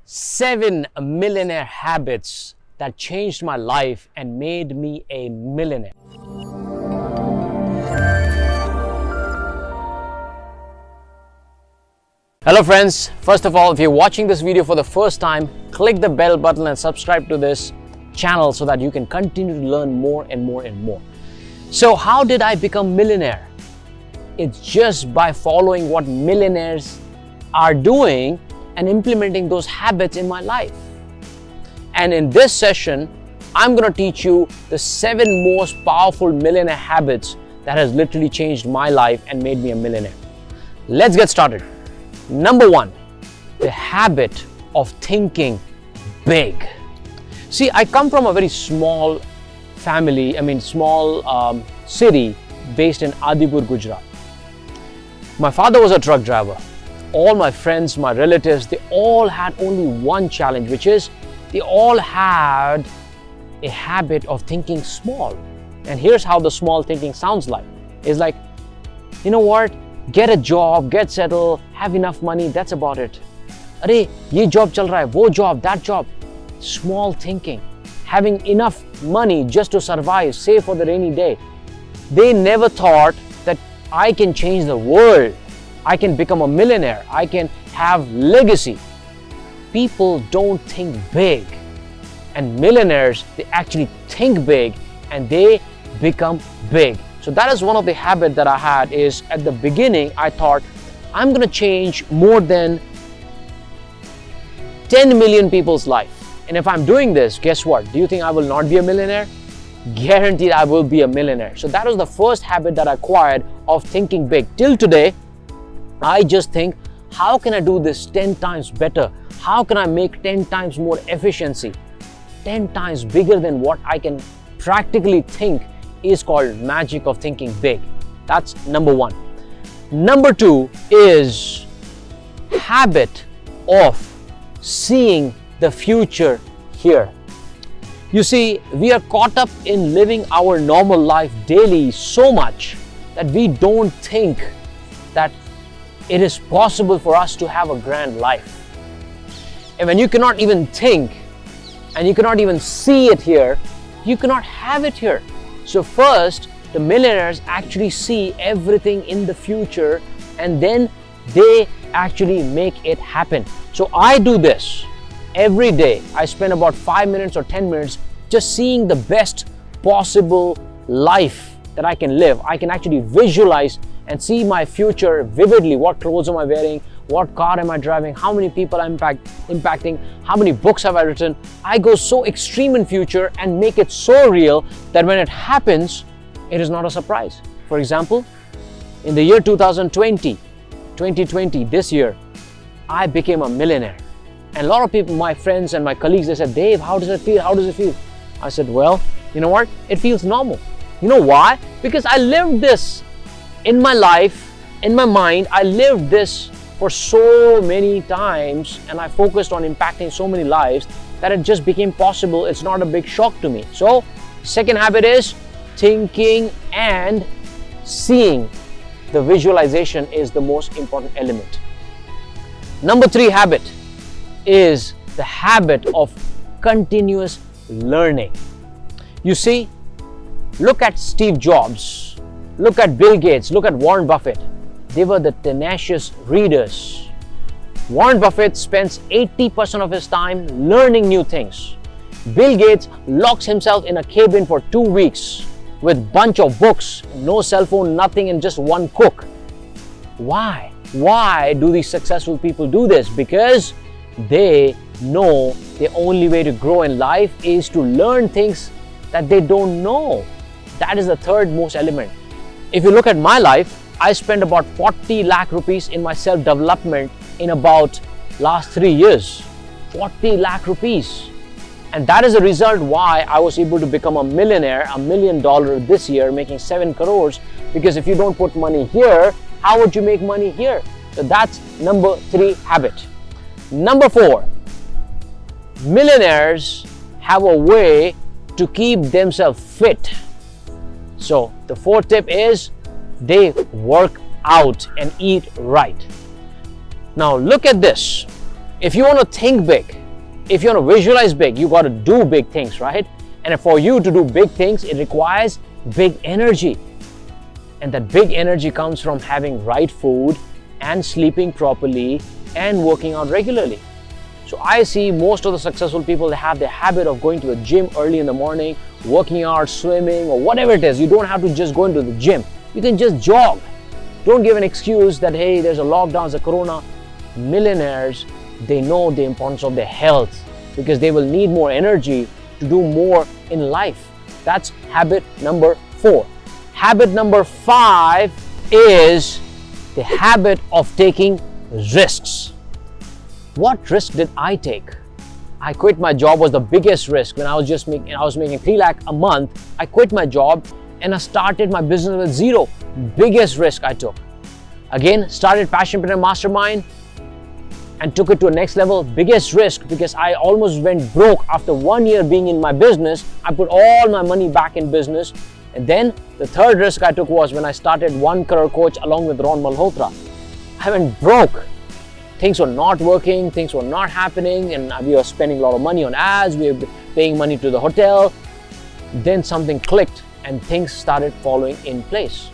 7 millionaire habits that changed my life and made me a millionaire. Hello friends, first of all, if you're watching this video for the first time, click the bell button and subscribe to this channel so that you can continue to learn more and more and more. So how did I become millionaire? It's just by following what millionaires are doing and implementing those habits in my life. And in this session, I'm going to teach you the 7 most powerful millionaire habits that has literally changed my life and made me a millionaire. Let's get started. Number 1, the habit of thinking big. See, I come from a very small family, small city based in Adipur, Gujarat. My father was a truck driver. All my friends, my relatives, they all had only one challenge, which is they all had a habit of thinking small. And here's how the small thinking sounds like. It's like, you know what? Get a job, get settled, have enough money, that's about it. Arey, ye job chal raha hai, wo job, that job. Small thinking. Having enough money just to survive, save for the rainy day. They never thought that I can change the world. I can become a millionaire. I can have legacy. People don't think big. And millionaires, they actually think big and they become big. So that is one of the habits that I had. Is at the beginning, I thought, I'm going to change more than 10 million people's life. And if I'm doing this, guess what? Do you think I will not be a millionaire? Guaranteed I will be a millionaire. So that was the first habit that I acquired of thinking big. Till today, I just think, how can I do this 10 times better? How can I make 10 times more efficiency? 10 times bigger than what I can practically think is called magic of thinking big. That's number 1. Number 2 is habit of seeing the future here. You see, we are caught up in living our normal life daily so much that we don't think that it is possible for us to have a grand life. And when you cannot even think and you cannot even see it here, you cannot have it here. So first, the millionaires actually see everything in the future and then they actually make it happen. So I do this every day. I spend about 5 minutes or 10 minutes just seeing the best possible life that I can live. I can actually visualize and see my future vividly. What clothes am I wearing? What car am I driving? How many people I'm impacting? How many books have I written? I go so extreme in future and make it so real that when it happens, it is not a surprise. For example, in the year 2020, this year, I became a millionaire. And a lot of people, my friends and my colleagues, they said, Dave, how does it feel? How does it feel? I said, well, you know what? It feels normal. You know why? Because I lived this in my life, in my mind. I lived this for so many times and I focused on impacting so many lives that it just became possible. It's not a big shock to me. So, second habit is thinking and seeing. The visualization is the most important element. Number 3 habit is the habit of continuous learning. You see, look at Steve Jobs, look at Bill Gates, look at Warren Buffett. They were the tenacious readers. Warren Buffett spends 80% of his time learning new things. Bill Gates locks himself in a cabin for 2 weeks with bunch of books, no cell phone, nothing, and just one cook. Why? Why do these successful people do this? Because they know the only way to grow in life is to learn things that they don't know. That is the third most element. If you look at my life, I spent about 40 lakh rupees in my self-development in about last 3 years. 40 lakh rupees. And that is the result why I was able to become a millionaire, $1 million this year, making 7 crores. Because if you don't put money here, how would you make money here? So that's number 3 habit. Number 4, millionaires have a way to keep themselves fit. So the 4th tip is they work out and eat right. Now look at this. If you want to think big, if you want to visualize big, you got to do big things, right? And for you to do big things, it requires big energy. And that big energy comes from having right food and sleeping properly and working out regularly. So I see most of the successful people, they have the habit of going to the gym early in the morning, working out, swimming, or whatever it is. You don't have to just go into the gym. You can just jog. Don't give an excuse that, hey, there's a lockdown, there's a corona. Millionaires, they know the importance of their health because they will need more energy to do more in life. That's habit number 4. Habit number 5 is the habit of taking risks. What risk did I take? I quit my job was the biggest risk. When I was making 3 lakh a month, I quit my job and I started my business with zero. Biggest risk I took. Again, started Passionpreneur Mastermind and took it to a next level. Biggest risk because I almost went broke after 1 year being in my business. I put all my money back in business. And then the third risk I took was when I started 1 Crore Coach along with Ron Malhotra. I went broke. Things were not working, things were not happening, and we were spending a lot of money on ads, we were paying money to the hotel. Then something clicked and things started falling in place.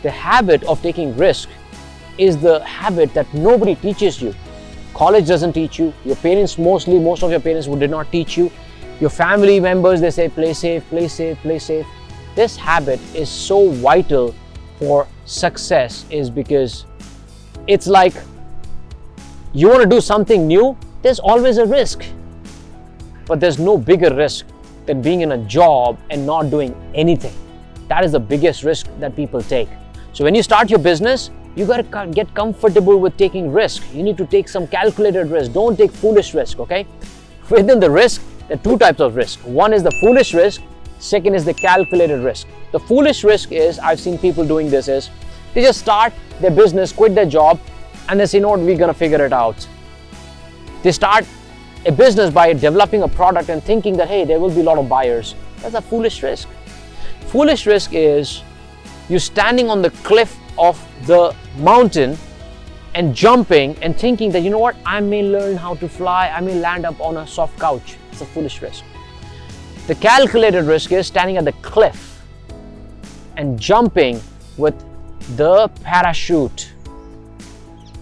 The habit of taking risk is the habit that nobody teaches you. College doesn't teach you. Your parents, most of your parents did not teach you. Your family members, they say play safe, play safe, play safe. This habit is so vital for success is because it's like you want to do something new, there's always a risk. But there's no bigger risk than being in a job and not doing anything. That is the biggest risk that people take. So when you start your business, you got to get comfortable with taking risk. You need to take some calculated risk. Don't take foolish risk, okay? Within the risk, there are 2 types of risk. One is the foolish risk. Second is the calculated risk. The foolish risk is, I've seen people doing this, is they just start their business, quit their job, and they say, no, we're going to figure it out. They start a business by developing a product and thinking that, hey, there will be a lot of buyers. That's a foolish risk. Foolish risk is you standing on the cliff of the mountain and jumping and thinking that, you know what, I may learn how to fly, I may land up on a soft couch. It's a foolish risk. The calculated risk is standing at the cliff and jumping with the parachute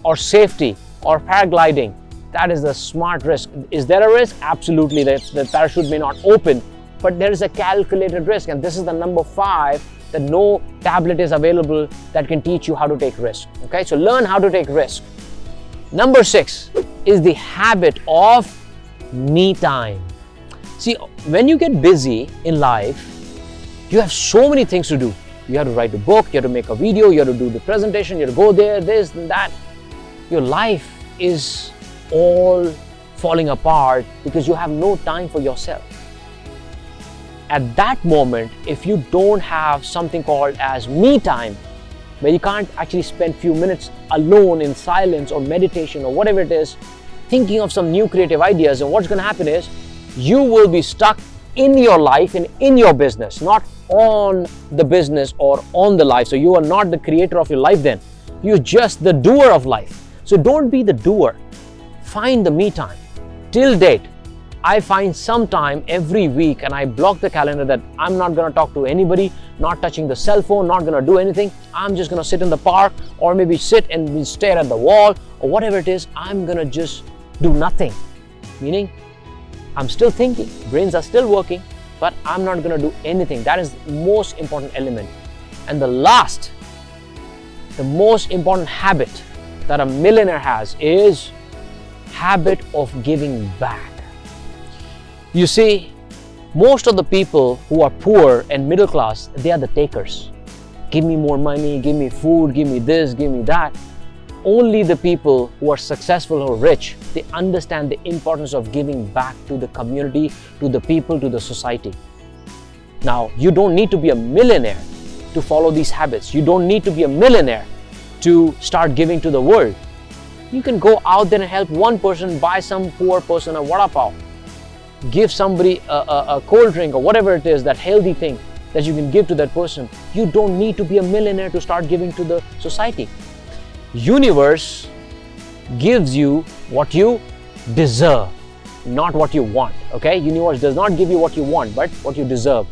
or safety or paragliding. That is the smart risk. Is there a risk? Absolutely. The parachute may not open, but there is a calculated risk. And this is the number 5, that no tablet is available that can teach you how to take risk. Okay, so learn how to take risk. Number 6 is the habit of me time. See, when you get busy in life, you have so many things to do. You have to write a book, you have to make a video, you have to do the presentation, you have to go there, this and that. Your life is all falling apart because you have no time for yourself. At that moment, if you don't have something called as me time, where you can't actually spend few minutes alone in silence or meditation or whatever it is, thinking of some new creative ideas, and what's going to happen is you will be stuck in your life and in your business, not on the business or on the life. So you are not the creator of your life then. You're just the doer of life. So don't be the doer. Find the me time. Till date, I find some time every week and I block the calendar that I'm not going to talk to anybody, not touching the cell phone, not going to do anything. I'm just going to sit in the park or maybe sit and stare at the wall or whatever it is. I'm going to just do nothing. Meaning, I'm still thinking, brains are still working, but I'm not going to do anything. That is the most important element. And the most important habit that a millionaire has is habit of giving back. You see, most of the people who are poor and middle class, they are the takers. Give me more money, give me food, give me this, give me that. Only the people who are successful or rich, they understand the importance of giving back to the community, to the people, to the society. Now, you don't need to be a millionaire to follow these habits. You don't need to be a millionaire to start giving to the world. You can go out there and help one person, buy some poor person a vada pav, give somebody a cold drink or whatever it is, that healthy thing that you can give to that person. You don't need to be a millionaire to start giving to the society. Universe gives you what you deserve, not what you want. Okay, universe does not give you what you want, but what you deserve.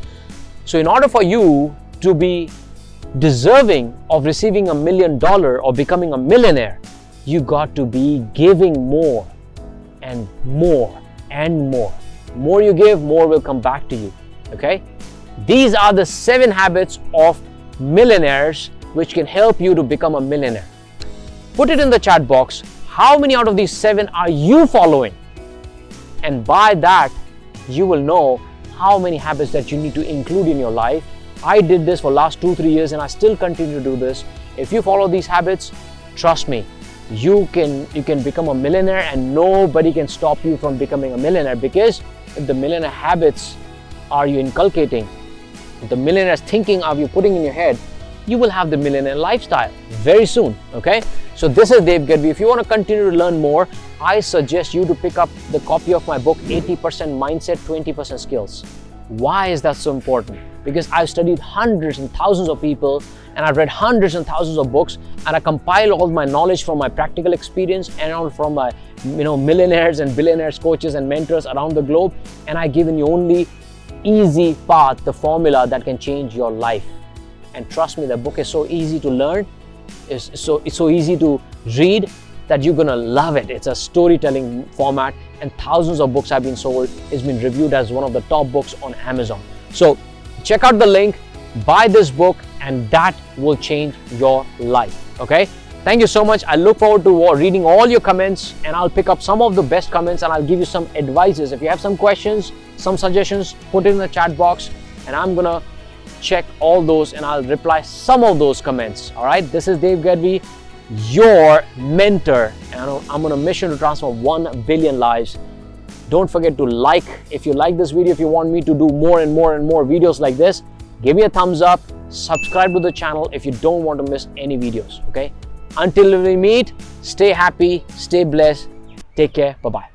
So in order for you to be deserving of receiving $1 million or becoming a millionaire, you got to be giving more and more and more. More you give, more will come back to you. Okay, these are the 7 habits of millionaires which can help you to become a millionaire. Put it in the chat box. How many out of these 7 are you following? And by that, you will know how many habits that you need to include in your life. I did this for last 2-3 years and I still continue to do this. If you follow these habits, trust me, you can become a millionaire and nobody can stop you from becoming a millionaire, because if the millionaire habits are you inculcating, if the millionaire thinking are you putting in your head, you will have the millionaire lifestyle very soon. Okay, so this is Dave Gadvi. If you want to continue to learn more, I suggest you to pick up the copy of my book, 80% Mindset, 20% Skills. Why is that so important? Because I've studied hundreds and thousands of people, and I've read hundreds and thousands of books, and I compile all my knowledge from my practical experience and all from my millionaires and billionaires, coaches and mentors around the globe, and I given you only easy path, the formula that can change your life. And trust me, the book is so easy to learn, it's so easy to read that you're gonna love it. It's a storytelling format, and thousands of books have been sold. It's been reviewed as one of the top books on Amazon. So check out the link, buy this book, and that will change your life. Okay, thank you so much. I look forward to reading all your comments, and I'll pick up some of the best comments and I'll give you some advices. If you have some questions, some suggestions, put it in the chat box, and I'm gonna check all those and I'll reply some of those comments. All right, this is Dave Gadvi, your mentor, and I'm on a mission to transform 1 billion lives. Don't forget to like if you like this video. If you want me to do more and more and more videos like this, give me a thumbs up, subscribe to the channel if you don't want to miss any videos. Okay, until we meet, stay happy, stay blessed, take care, bye bye.